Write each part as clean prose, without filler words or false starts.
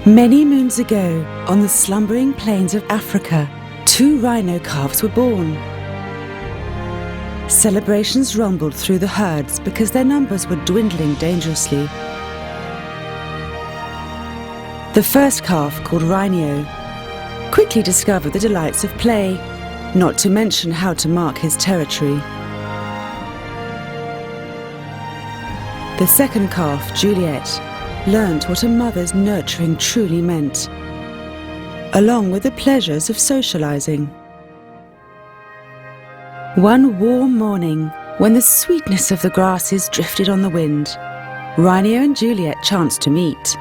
Many moons ago, on the slumbering plains of Africa, 2 rhino calves were born. Celebrations rumbled through the herds because their numbers were dwindling dangerously. The first calf, called Rhineo, quickly discovered the delights of play, not to mention how to mark his territory. The second calf, Juliet, learned what a mother's nurturing truly meant, along with the pleasures of socializing. One warm morning, when the sweetness of the grasses drifted on the wind, Rhineo and Juliet chanced to meet.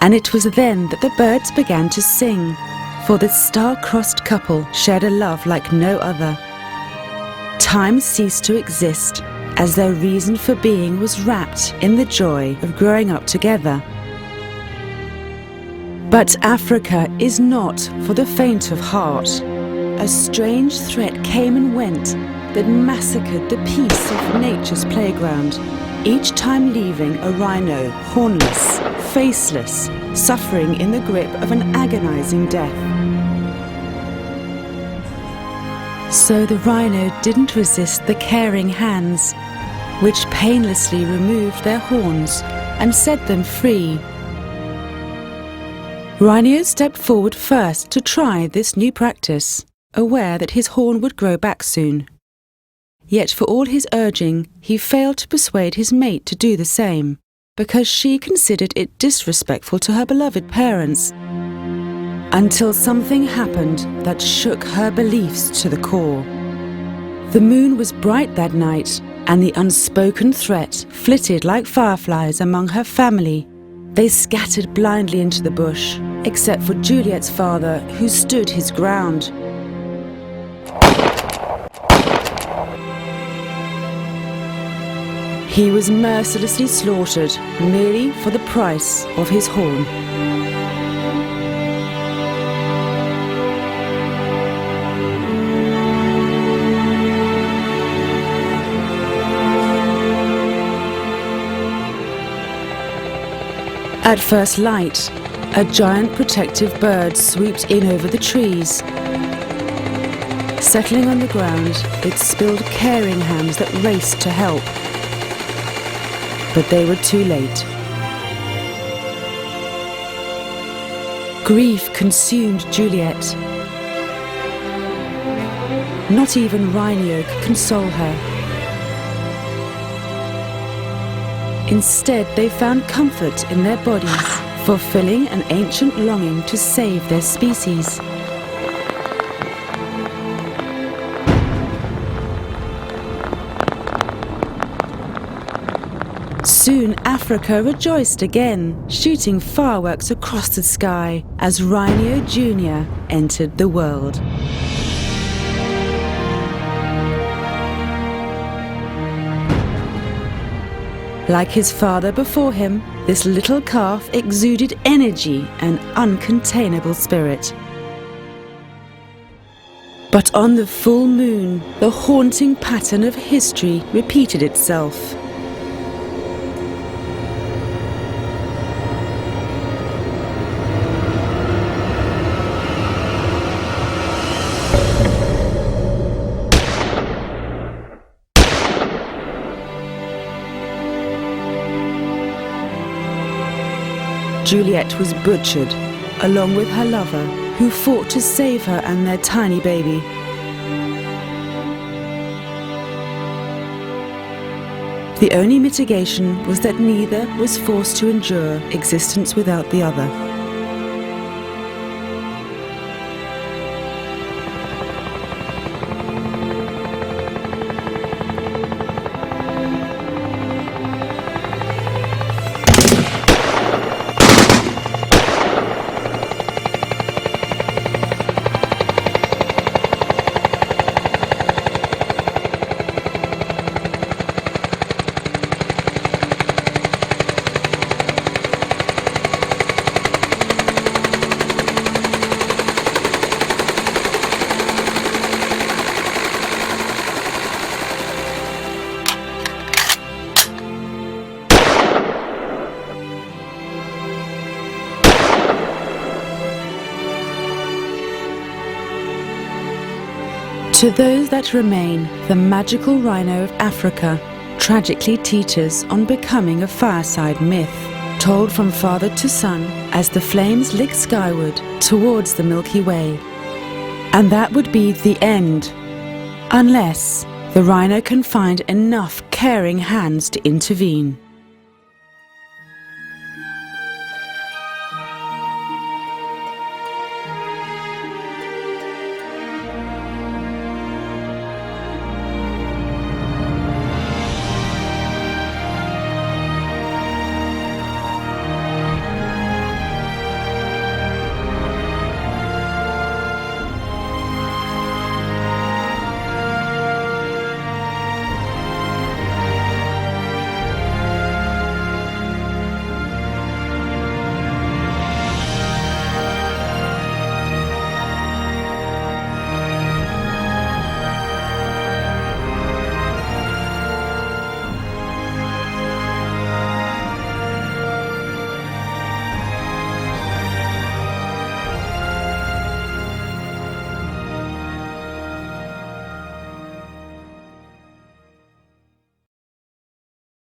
And it was then that the birds began to sing, for the star-crossed couple shared a love like no other. Time ceased to exist, as their reason for being was wrapped in the joy of growing up together. But Africa is not for the faint of heart. A strange threat came and went that massacred the peace of nature's playground, each time leaving a rhino hornless, faceless, suffering in the grip of an agonizing death. So the rhino didn't resist the caring hands, which painlessly removed their horns and set them free. Rhineo stepped forward first to try this new practice, aware that his horn would grow back soon. Yet for all his urging, he failed to persuade his mate to do the same, because she considered it disrespectful to her beloved parents. Until something happened that shook her beliefs to the core. The moon was bright that night, and the unspoken threat flitted like fireflies among her family. They scattered blindly into the bush, except for Juliet's father, who stood his ground. He was mercilessly slaughtered merely for the price of his horn. At first light, a giant protective bird swooped in over the trees. Settling on the ground, it spilled caring hands that raced to help. But they were too late. Grief consumed Juliet. Not even Rhineo could console her. Instead, they found comfort in their bodies, fulfilling an ancient longing to save their species. Soon Africa rejoiced again, shooting fireworks across the sky as Rhineo Juliet entered the world. Like his father before him, this little calf exuded energy and uncontainable spirit. But on the full moon, the haunting pattern of history repeated itself. Juliet was butchered, along with her lover, who fought to save her and their tiny baby. The only mitigation was that neither was forced to endure existence without the other. To those that remain, the magical rhino of Africa tragically teaches on becoming a fireside myth, told from father to son as the flames lick skyward towards the Milky Way. And that would be the end, unless the rhino can find enough caring hands to intervene.